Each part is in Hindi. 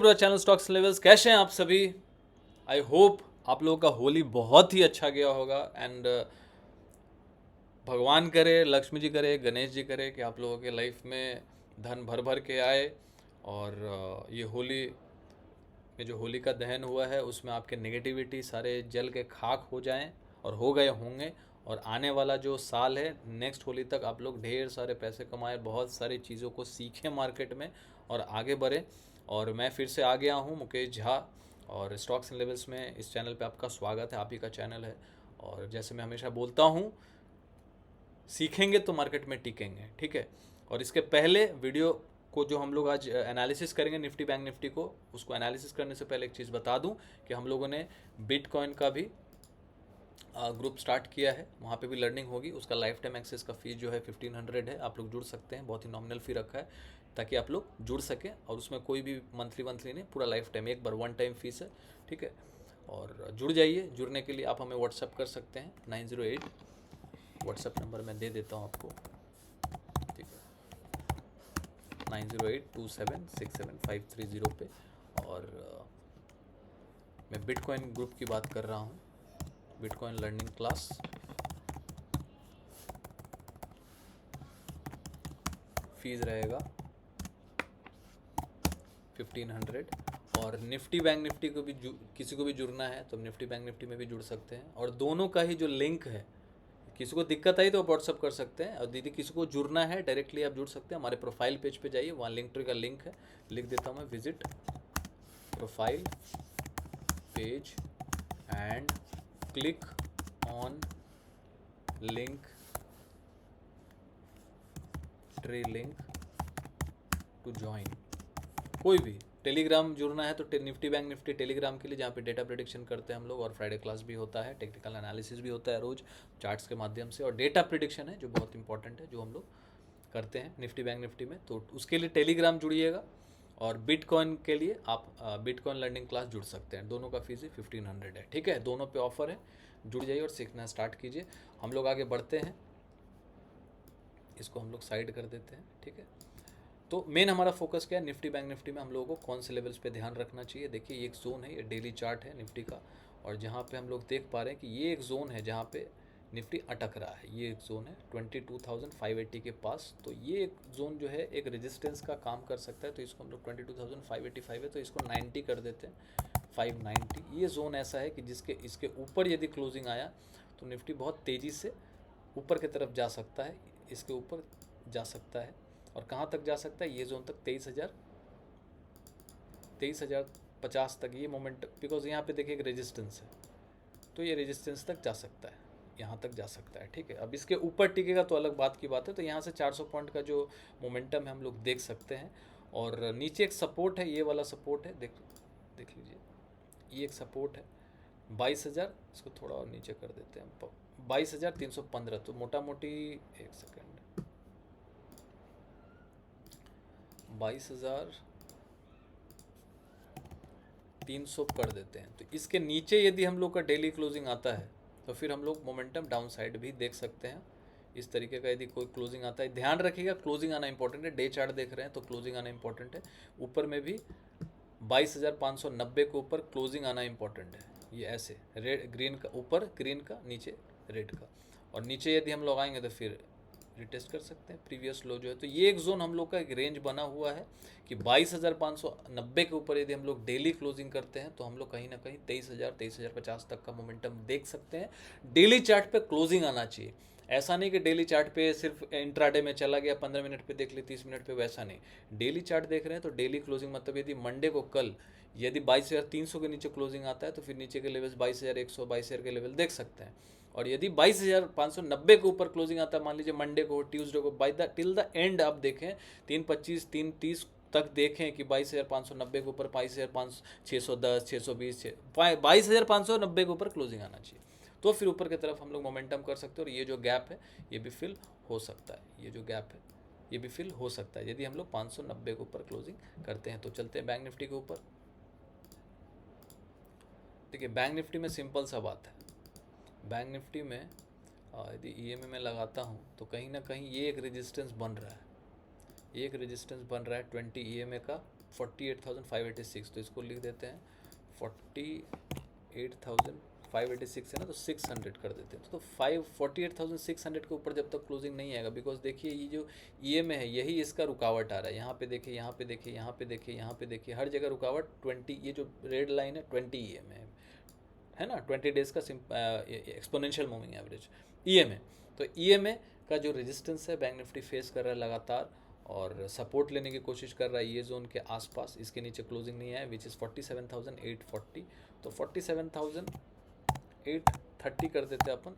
पूरा चैनल स्टॉक्स लेवल्स कैसे हैं आप सभी। आई होप आप लोगों का होली बहुत ही अच्छा गया होगा एंड भगवान करे, लक्ष्मी जी करे, गणेश जी करे कि आप लोगों के लाइफ में धन भर भर के आए और ये होली में जो होली का दहन हुआ है उसमें आपके नेगेटिविटी सारे जल के खाक हो जाएं और हो गए होंगे। और आने वाला जो साल है नेक्स्ट होली तक आप लोग ढेर सारे पैसे कमाए, बहुत सारी चीज़ों को सीखें मार्केट में और आगे बढ़े। और मैं फिर से आ गया हूँ मुकेश झा और स्टॉक्स एंड लेवल्स में इस चैनल पे आपका स्वागत है। आप ही का चैनल है और जैसे मैं हमेशा बोलता हूँ, सीखेंगे तो मार्केट में टिकेंगे, ठीक है। और इसके पहले वीडियो को जो हम लोग आज एनालिसिस करेंगे निफ्टी बैंक निफ्टी को, उसको एनालिसिस करने से पहले एक चीज़ बता दूं कि हम लोगों ने बिटकॉइन का भी ग्रुप स्टार्ट किया है, वहाँ पे भी लर्निंग होगी। उसका लाइफ टाइम एक्सेस का फीस जो है 1500 है, आप लोग जुड़ सकते हैं, बहुत ही नॉमिनल फ़ी रखा है ताकि आप लोग जुड़ सकें। और उसमें कोई भी मंथली नहीं, पूरा लाइफ टाइम एक बार वन टाइम फीस है, ठीक है। और जुड़ जाइए। जुड़ने के लिए आप हमें व्हाट्सअप कर सकते हैं 908, व्हाट्सअप नंबर मैं दे देता हूँ आपको, ठीक है, 9082767530 पे। और मैं बिटकॉइन ग्रुप की बात कर रहा हूँ, बिटकॉइन लर्निंग क्लास। फीस रहेगा 1500। और निफ्टी बैंक निफ्टी को भी किसी को भी जुड़ना है तो निफ्टी बैंक निफ्टी में भी जुड़ सकते हैं। और दोनों का ही जो लिंक है, किसी को दिक्कत आई तो व्हाट्सअप कर सकते हैं। और दीदी किसी को जुड़ना है डायरेक्टली आप जुड़ सकते हैं, हमारे प्रोफाइल पेज पे जाइए, वहाँ लिंक ट्री का लिंक है, लिख देता हूँ मैं, visit profile page and click on link tree link to join. कोई भी टेलीग्राम जुड़ना है तो निफ्टी बैंक निफ्टी टेलीग्राम के लिए, जहाँ पे डेटा प्रिडिक्शन करते हैं हम लोग और फ्राइडे क्लास भी होता है, टेक्निकल एनालिसिस भी होता है रोज चार्ट्स के माध्यम से, और डेटा प्रिडिक्शन है जो बहुत इंपॉर्टेंट है जो हम लोग करते हैं निफ्टी बैंक निफ्टी में, तो उसके लिए टेलीग्राम जुड़िएगा। और बिटकॉइन के लिए आप बिटकॉइन लर्निंग क्लास जुड़ सकते हैं, दोनों का फीस 1500 है, ठीक है। दोनों पे ऑफर है, जुड़ जाइए और सीखना स्टार्ट कीजिए। हम लोग आगे बढ़ते हैं, इसको हम लोग साइड कर देते हैं, ठीक है। तो मेन हमारा फोकस क्या है, निफ्टी बैंक निफ्टी में हम लोगों को कौन से लेवल्स पे ध्यान रखना चाहिए। देखिए ये एक जोन है, ये डेली चार्ट है निफ्टी का, और जहाँ पे हम लोग देख पा रहे हैं कि ये एक जोन है जहाँ पे निफ्टी अटक रहा है। ये एक जोन है 22,580 के पास, तो ये एक जोन जो है एक रेजिस्टेंस का काम कर सकता है। तो इसको हम लोग 22,585 है तो इसको 90 कर देते हैं, 590। ये जोन ऐसा है कि जिसके इसके ऊपर यदि क्लोजिंग आया तो निफ्टी बहुत तेज़ी से ऊपर की तरफ जा सकता है, इसके ऊपर जा सकता है। और कहाँ तक जा सकता है, ये जोन तक 23,050 तक ये मोमेंट, बिकॉज यहाँ पे देखिए एक रेजिस्टेंस है, तो ये रेजिस्टेंस तक जा सकता है, यहाँ तक जा सकता है, ठीक है। अब इसके ऊपर टिकेगा तो अलग बात की बात है। तो यहाँ से 400 पॉइंट का जो मोमेंटम है हम लोग देख सकते हैं। और नीचे एक सपोर्ट है, ये वाला सपोर्ट है, देख लीजिए, ये एक सपोर्ट है 22,000, इसको थोड़ा और नीचे कर देते हैं 22,315। तो मोटा मोटी, एक सेकेंड, 22,300 कर देते हैं। तो इसके नीचे यदि हम लोग का डेली क्लोजिंग आता है तो फिर हम लोग मोमेंटम डाउन साइड भी देख सकते हैं। इस तरीके का यदि कोई क्लोजिंग आता है, ध्यान रखिएगा क्लोजिंग आना इंपॉर्टेंट है। डे चार्ट देख रहे हैं तो क्लोजिंग आना इंपॉर्टेंट है। ऊपर में भी 22,590 के ऊपर क्लोजिंग आना इंपॉर्टेंट है। ये ऐसे रेड ग्रीन का ऊपर, ग्रीन का नीचे रेड का, और नीचे यदि हम लोग आएंगे तो फिर रिटेस्ट कर सकते हैं प्रीवियस लो जो है। तो ये एक जोन हम लोग का एक रेंज बना हुआ है कि 22,590 के ऊपर यदि हम लोग डेली क्लोजिंग करते हैं तो हम लोग कहीं ना कहीं 23,000 23,050 तक का मोमेंटम देख सकते हैं। डेली चार्ट पे क्लोजिंग आना चाहिए, ऐसा नहीं कि डेली चार्ट पे सिर्फ इंट्राडे में चला गया, 15 मिनट पे देख ली, 30 मिनट पे, वैसा नहीं। डेली चार्ट देख रहे हैं तो डेली क्लोजिंग, मतलब यदि मंडे को कल यदि 22,300 के नीचे क्लोजिंग आता है तो फिर नीचे के लेवल 22,100 22,000 के लेवल देख सकते हैं। और यदि 22,590 के ऊपर क्लोजिंग आता है, मान लीजिए मंडे को, ट्यूसडे को, by the till the end आप देखें 325 330 तक देखें कि 22,590 के ऊपर 22,610 620 22,590 के ऊपर क्लोजिंग आना चाहिए, तो फिर ऊपर की तरफ हम लोग मोमेंटम कर सकते हैं। और ये जो गैप है ये भी फिल हो सकता है, ये जो गैप है ये भी फिल हो सकता है यदि हम लोग 590 के ऊपर क्लोजिंग करते हैं। तो चलते हैं बैंक निफ्टी के ऊपर। देखिए बैंक निफ्टी में सिंपल सा बात है, बैंक निफ्टी में यदि ईएमए में लगाता हूँ तो कहीं ना कहीं ये एक रेजिस्टेंस बन रहा है, ये एक रेजिस्टेंस बन रहा है 20 ईएमए का, 48,586, तो इसको लिख देते हैं 48,586 है ना, तो 600 कर देते हैं। तो 48,600 के ऊपर जब तक क्लोजिंग नहीं आएगा, बिकॉज देखिए ये जो EMA है यही इसका रुकावट आ रहा है। यहाँ पे देखिए, यहाँ पे देखिए, यहाँ पे देखिए, यहाँ पे देखिए, हर जगह रुकावट 20, ये जो रेड लाइन है 20 EMA है ना, 20 डेज का एक्सपोनेंशियल मूविंग एवरेज EMA। तो EMA का जो रेजिस्टेंस है बैंक निफ्टी फेस कर रहा है लगातार, और सपोर्ट लेने की कोशिश कर रहा है ये जोन के आसपास। इसके नीचे क्लोजिंग नहीं आया, विच इज़ 47,840। तो 47,830 कर देते अपन।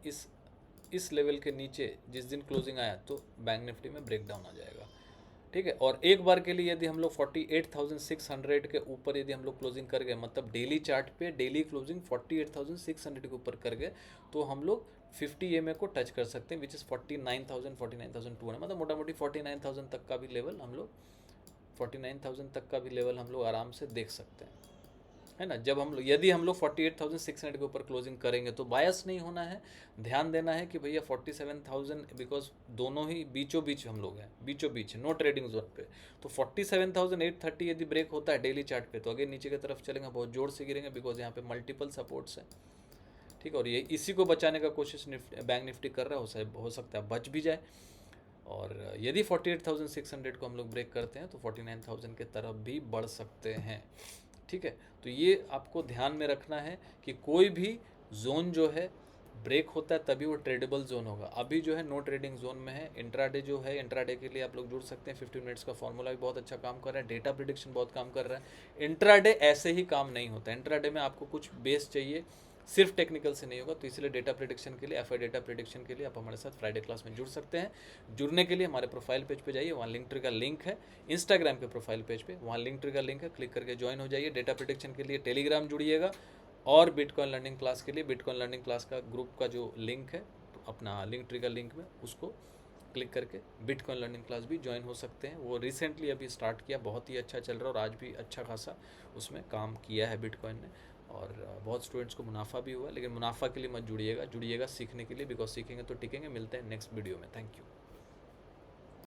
इस लेवल के नीचे जिस दिन क्लोजिंग आया तो बैंक निफ्टी में ब्रेकडाउन आ जाएगा, ठीक है। और एक बार के लिए यदि हम लोग 48,600 के ऊपर यदि हम लोग क्लोजिंग कर गए, मतलब डेली चार्ट पे डेली क्लोजिंग 48,600 के ऊपर कर गए, तो हम लोग 50 EMA को टच कर सकते हैं, विच इज़ 49,000 49,200, मतलब मोटा मोटी 49,000 तक का भी लेवल हम लोग 49,000 तक का भी लेवल हम लोग आराम से देख सकते हैं, है ना। जब हम लोग यदि हम लोग 48,600 के ऊपर क्लोजिंग करेंगे तो बायस नहीं होना है, ध्यान देना है कि भैया 47,000, बिकॉज दोनों ही बीचों बीच हम लोग हैं, बीचों बीच नो ट्रेडिंग जोन पे। तो 47,830 यदि ब्रेक होता है डेली चार्ट पे, तो आगे नीचे की तरफ चलेंगे, बहुत जोर से गिरेंगे, बिकॉज यहाँ पे मल्टीपल सपोर्ट्स हैं, ठीक है। और ये इसी को बचाने का कोशिश बैंक निफ्टी कर रहा है, हो सकता है बच भी जाए। और यदि 48,600 को हम लोग ब्रेक करते हैं तो 49,000 के तरफ भी बढ़ सकते हैं, ठीक है। तो ये आपको ध्यान में रखना है कि कोई भी जोन जो है ब्रेक होता है तभी वो ट्रेडेबल जोन होगा। अभी जो है नो ट्रेडिंग जोन में है। इंट्राडे जो है, इंट्राडे के लिए आप लोग जुड़ सकते हैं, 15 मिनट्स का फॉर्मूला भी बहुत अच्छा काम कर रहा है, डेटा प्रिडिक्शन बहुत काम कर रहा है। इंट्राडे ऐसे ही काम नहीं होता, इंट्राडे में आपको कुछ बेस चाहिए, सिर्फ टेक्निकल से नहीं होगा। तो इसलिए डेटा प्रिडिक्शन के लिए, FI डेटा प्रिडिक्शन के लिए आप हमारे साथ फ्राइडे क्लास में जुड़ सकते हैं। जुड़ने के लिए हमारे प्रोफाइल पेज पे जाइए, वहाँ लिंक ट्री का लिंक है, इंस्टाग्राम के प्रोफाइल पेज पे वहाँ लिंक ट्री का लिंक है, क्लिक करके ज्वाइन हो जाइए। डेटा प्रिडिक्शन के लिए टेलीग्राम जुड़िएगा, और बिटकॉइन लर्निंग क्लास के लिए बिटकॉइन लर्निंग क्लास का ग्रुप का जो लिंक है, तो अपना लिंक ट्री का लिंक में उसको क्लिक करके बिटकॉइन लर्निंग क्लास भी ज्वाइन हो सकते हैं। वो रिसेंटली अभी स्टार्ट किया, बहुत ही अच्छा चल रहा है, और आज भी अच्छा खासा उसमें काम किया है बिटकॉइन ने, और बहुत स्टूडेंट्स को मुनाफा भी हुआ। लेकिन मुनाफा के लिए मत जुड़िएगा, जुड़िएगा सीखने के लिए, बिकॉज सीखेंगे तो टिकेंगे। मिलते हैं नेक्स्ट वीडियो में, थैंक यू।